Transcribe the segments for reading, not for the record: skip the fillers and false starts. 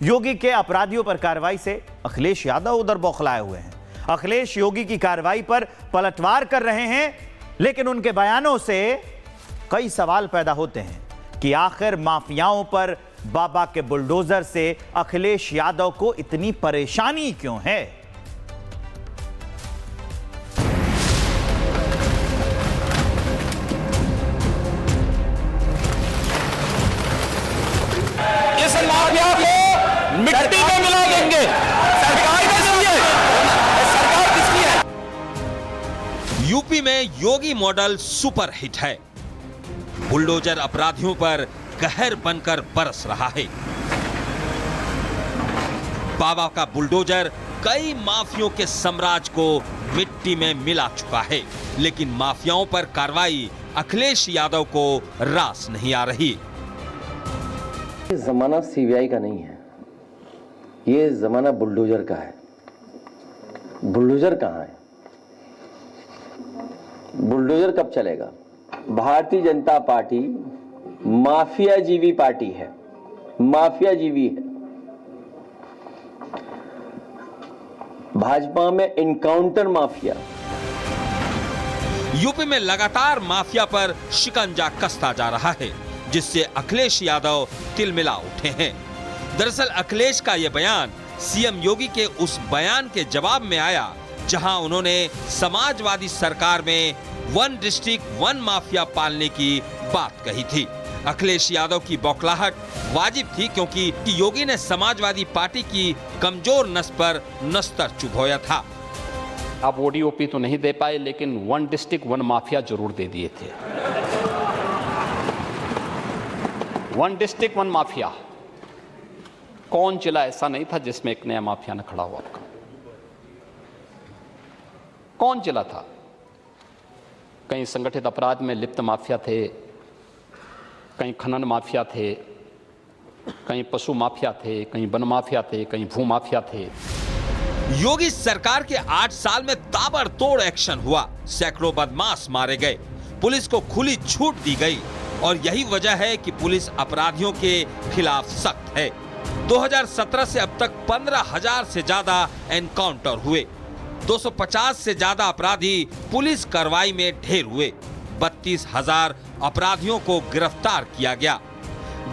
योगी के अपराधियों पर कार्रवाई से अखिलेश यादव उधर बौखलाए हुए हैं। अखिलेश योगी की कार्रवाई पर पलटवार कर रहे हैं, लेकिन उनके बयानों से कई सवाल पैदा होते हैं कि आखिर माफियाओं पर बाबा के बुलडोजर से अखिलेश यादव को इतनी परेशानी क्यों है। इस माफिया को मिट्टी में मिला देंगे। सरकार किसकी है? सरकार किसकी है? यूपी में योगी मॉडल सुपर हिट है। बुलडोजर अपराधियों पर कहर बनकर बरस रहा है। बाबा का बुलडोजर कई माफियों के साम्राज्य को मिट्टी में मिला चुका है, लेकिन माफियाओं पर कार्रवाई अखिलेश यादव को रास नहीं आ रही। ये जमाना सीबीआई का नहीं है, ये जमाना बुलडोजर का है। बुलडोजर कहाँ है? बुलडोजर कब चलेगा? भारतीय जनता पार्टी माफिया जीवी पार्टी है, माफिया जीवी है। भाजपा में इनकाउंटर माफिया। यूपी में लगातार माफिया पर शिकंजा कसता जा रहा है, जिससे अखिलेश यादव तिलमिला उठे हैं। दरअसल अखिलेश का यह बयान सीएम योगी के उस बयान के जवाब में आया, जहां उन्होंने समाजवादी सरकार में 1 डिस्ट्रिक्ट 1 माफिया पालने की बात कही थी। अखिलेश यादव की बौखलाहट वाजिब थी, क्योंकि योगी ने समाजवादी पार्टी की कमजोर नस पर नस्तर चुभोया था। आप ओडीओपी तो नहीं दे पाए, लेकिन 1 डिस्ट्रिक्ट 1 माफिया जरूर दे दिए थे। 1 डिस्ट्रिक्ट 1 माफिया। कौन जिला ऐसा नहीं था जिसमें एक नया माफिया न खड़ा हुआ? आपका कौन जिला था? कहीं संगठित अपराध में लिप्त माफिया थे, कहीं खनन माफिया थे, कहीं पशु माफिया थे, कहीं वन माफिया थे, कहीं भू माफिया थे। योगी सरकार के 8 साल में ताबड़तोड़ एक्शन हुआ। सैकड़ों बदमाश मारे गए, पुलिस को खुली छूट दी गई, और यही वजह है कि पुलिस अपराधियों के खिलाफ सख्त है। 2017 से अब तक 15,000 से ज्यादा एनकाउंटर हुए। 250 से ज्यादा अपराधी पुलिस कार्रवाई में ढेर हुए। 32,000 अपराधियों को गिरफ्तार किया गया।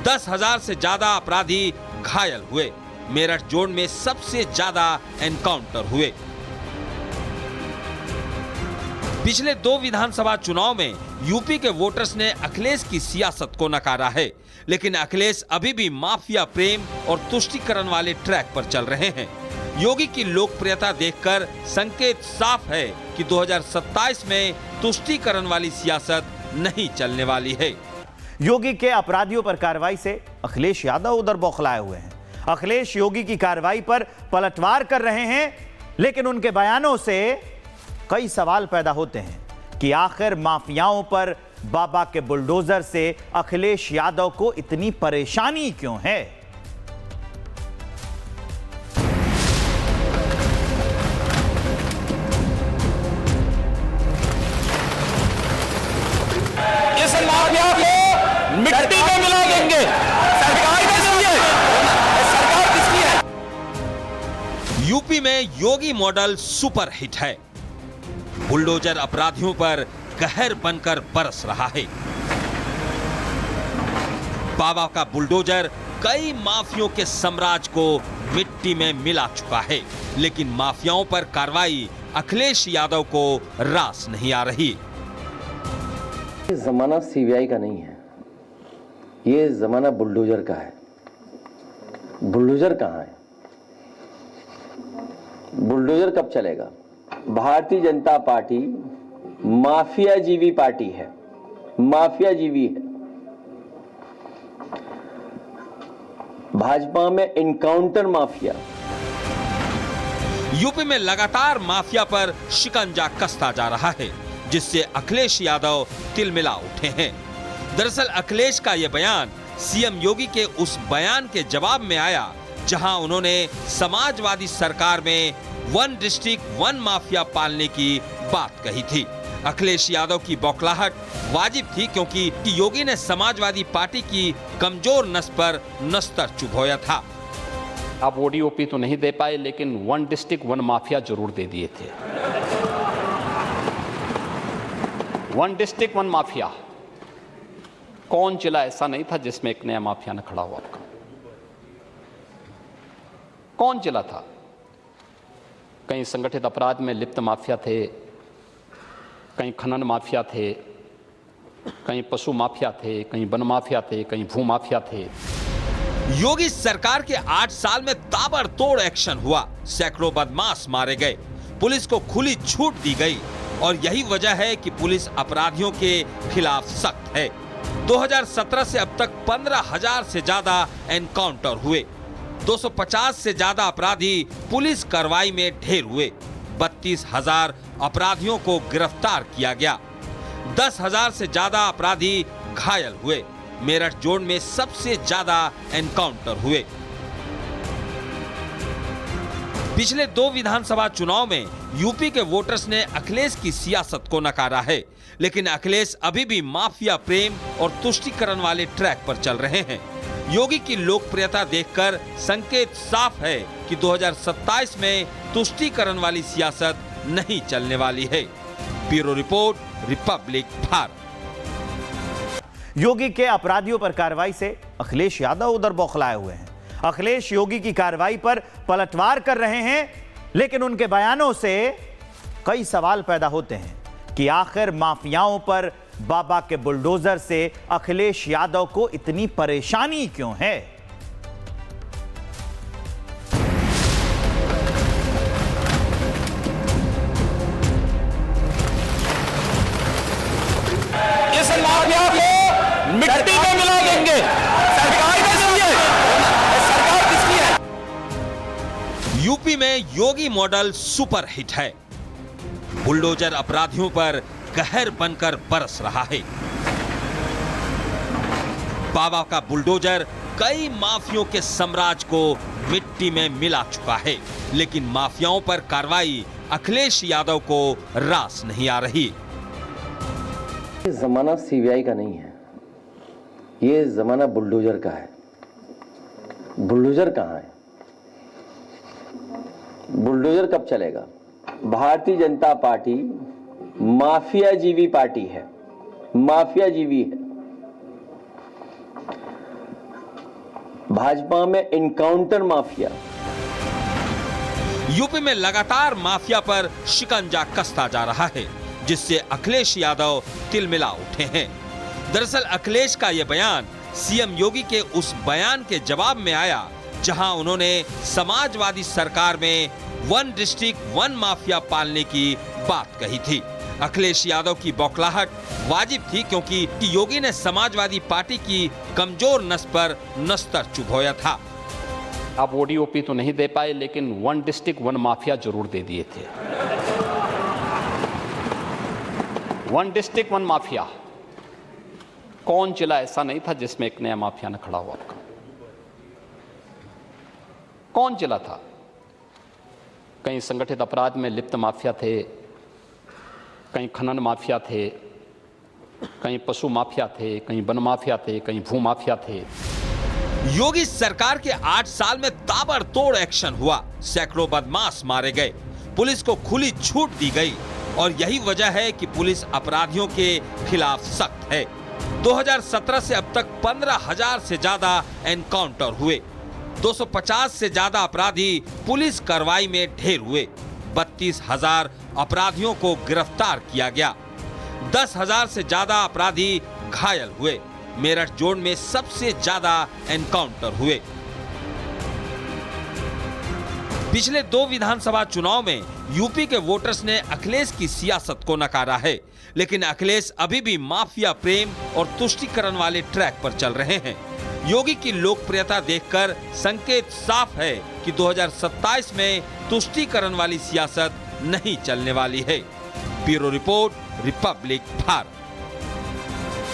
10,000 से ज्यादा अपराधी घायल हुए। मेरठ जोन में सबसे ज्यादा एनकाउंटर हुए। पिछले 2 विधानसभा चुनाव में यूपी के वोटर्स ने अखिलेश की सियासत को नकारा है, लेकिन अखिलेश अभी भी माफिया प्रेम और तुष्टीकरण वाले ट्रैक पर चल रहे हैं। योगी की लोकप्रियता देखकर संकेत साफ है कि 2027 में तुष्टीकरण वाली सियासत नहीं चलने वाली है। योगी के अपराधियों पर कार्रवाई से अखिलेश यादव उधर बौखलाए हुए हैं। अखिलेश योगी की कार्रवाई पर पलटवार कर रहे हैं, लेकिन उनके बयानों से कई सवाल पैदा होते हैं कि आखिर माफियाओं पर बाबा के बुलडोजर से अखिलेश यादव को इतनी परेशानी क्यों है। इस माफिया को मिट्टी में मिला देंगे। सरकार किसकी है? सरकार किसकी है? यूपी में योगी मॉडल सुपर हिट है। बुलडोजर अपराधियों पर कहर बनकर बरस रहा है। बाबा का बुलडोजर कई माफियों के साम्राज्य को मिट्टी में मिला चुका है, लेकिन माफियाओं पर कार्रवाई अखिलेश यादव को रास नहीं आ रही। ये जमाना सीबीआई का नहीं है, ये जमाना बुलडोजर का है। बुलडोजर कहाँ है? बुलडोजर कब चलेगा? भारतीय जनता पार्टी माफिया जीवी पार्टी है, माफिया जीवी है। भाजपा में इनकाउंटर माफिया। यूपी में लगातार माफिया पर शिकंजा कसता जा रहा है, जिससे अखिलेश यादव तिलमिला उठे हैं। दरअसल अखिलेश का यह बयान सीएम योगी के उस बयान के जवाब में आया, जहां उन्होंने समाजवादी सरकार में 1 डिस्ट्रिक्ट 1 माफिया पालने की बात कही थी। अखिलेश यादव की बौखलाहट वाजिब थी, क्योंकि योगी ने समाजवादी पार्टी की कमजोर नस पर नस्तर चुभोया था। आप ओडीओपी तो नहीं दे पाए, लेकिन वन डिस्ट्रिक्ट वन माफिया जरूर दे दिए थे। वन डिस्ट्रिक्ट वन माफिया, कौन जिला ऐसा नहीं था जिसमें एक नया माफिया न खड़ा हुआ? आपका कौन जिला था? कहीं संगठित अपराध में लिप्त माफिया थे, कहीं खनन माफिया थे, कहीं पशु माफिया थे, कहीं वन माफिया थे, कहीं भू माफिया थे। योगी सरकार के 8 साल में ताबड़तोड़ एक्शन हुआ, सैकड़ों बदमाश मारे गए, पुलिस को खुली छूट दी गई और यही वजह है कि पुलिस अपराधियों के खिलाफ सख्त है। 2017 से अब तक 15,000 से ज्यादा एनकाउंटर हुए, 250 से ज्यादा अपराधी पुलिस कार्रवाई में ढेर हुए, 32,000 अपराधियों को गिरफ्तार किया गया, 10,000 से ज्यादा अपराधी घायल हुए। मेरठ जोन में सबसे ज्यादा एनकाउंटर हुए। पिछले 2 विधानसभा चुनाव में यूपी के वोटर्स ने अखिलेश की सियासत को नकारा है, लेकिन अखिलेश अभी भी माफिया प्रेम और तुष्टीकरण वाले ट्रैक पर चल रहे हैं। योगी की लोकप्रियता देखकर संकेत साफ है कि 2027 में तुष्टीकरण वाली सियासत नहीं चलने वाली है। Bureau report, Republic Bharat. Yogi के अपराधियों पर कार्रवाई से अखिलेश यादव उधर बौखलाए हुए हैं। अखिलेश योगी की कार्रवाई पर पलटवार कर रहे हैं, लेकिन उनके बयानों से कई सवाल पैदा होते हैं कि आखिर माफियाओं पर बाबा के बुलडोजर से अखिलेश यादव को इतनी परेशानी क्यों है? इस माफिया को मिट्टी में मिला देंगे। सरकार किसकी है? सरकार किसकी है? यूपी में योगी मॉडल सुपर हिट है। बुलडोजर अपराधियों पर कहर बनकर बरस रहा है। बाबा का बुलडोजर कई माफियों के साम्राज्य को मिट्टी में मिला चुका है, लेकिन माफियाओं पर कार्रवाई अखिलेश यादव को रास नहीं आ रही। ये जमाना सीबीआई का नहीं है, ये जमाना बुलडोजर का है। बुलडोजर कहाँ है? बुलडोजर कब चलेगा? भारतीय जनता पार्टी माफिया जीवी पार्टी है, माफिया जीवी है। भाजपा में इनकाउंटर माफिया। यूपी में लगातार माफिया पर शिकंजा कसता जा रहा है, जिससे अखिलेश यादव तिलमिला उठे हैं। दरअसल अखिलेश का यह बयान सीएम योगी के उस बयान के जवाब में आया जहां उन्होंने समाजवादी सरकार में वन डिस्ट्रिक्ट वन माफिया पालने की बात कही थी। अखिलेश यादव की बौखलाहट वाजिब थी, क्योंकि योगी ने समाजवादी पार्टी की कमजोर नस पर नस्तर चुभोया था। आप ओडीओपी तो नहीं दे पाए, लेकिन वन डिस्ट्रिक्ट वन माफिया जरूर दे दिए थे। वन डिस्ट्रिक्ट वन माफिया, कौन जिला ऐसा नहीं था जिसमें एक नया माफिया न खड़ा हुआ? आपका कौन जिला था? कहीं संगठित अपराध में लिप्त माफिया थे, कहीं खनन माफिया थे, कहीं पशु माफिया थे, कहीं वन माफिया थे, कहीं भू माफिया थे। योगी सरकार के 8 साल में ताबड़तोड़ एक्शन हुआ, सैकड़ों बदमाश मारे गए, पुलिस को खुली छूट दी गई और यही वजह है कि पुलिस अपराधियों के खिलाफ सख्त है। 2017 से अब तक 15,000 से ज्यादा एनकाउंटर हुए, 250 से ज्यादा अपराधी पुलिस कार्रवाई में ढेर हुए, 32,000 अपराधियों को गिरफ्तार किया गया, 10,000 से ज्यादा अपराधी घायल हुए। मेरठ जोन में सबसे ज्यादा एनकाउंटर हुए। पिछले 2 विधानसभा चुनाव में यूपी के वोटर्स ने अखिलेश की सियासत को नकारा है, लेकिन अखिलेश अभी भी माफिया प्रेम और तुष्टीकरण वाले ट्रैक पर चल रहे हैं। योगी की लोकप्रियता देखकर संकेत साफ है कि 2027 में तुष्टीकरण वाली सियासत नहीं चलने वाली है। Bureau report, Republic Bharat.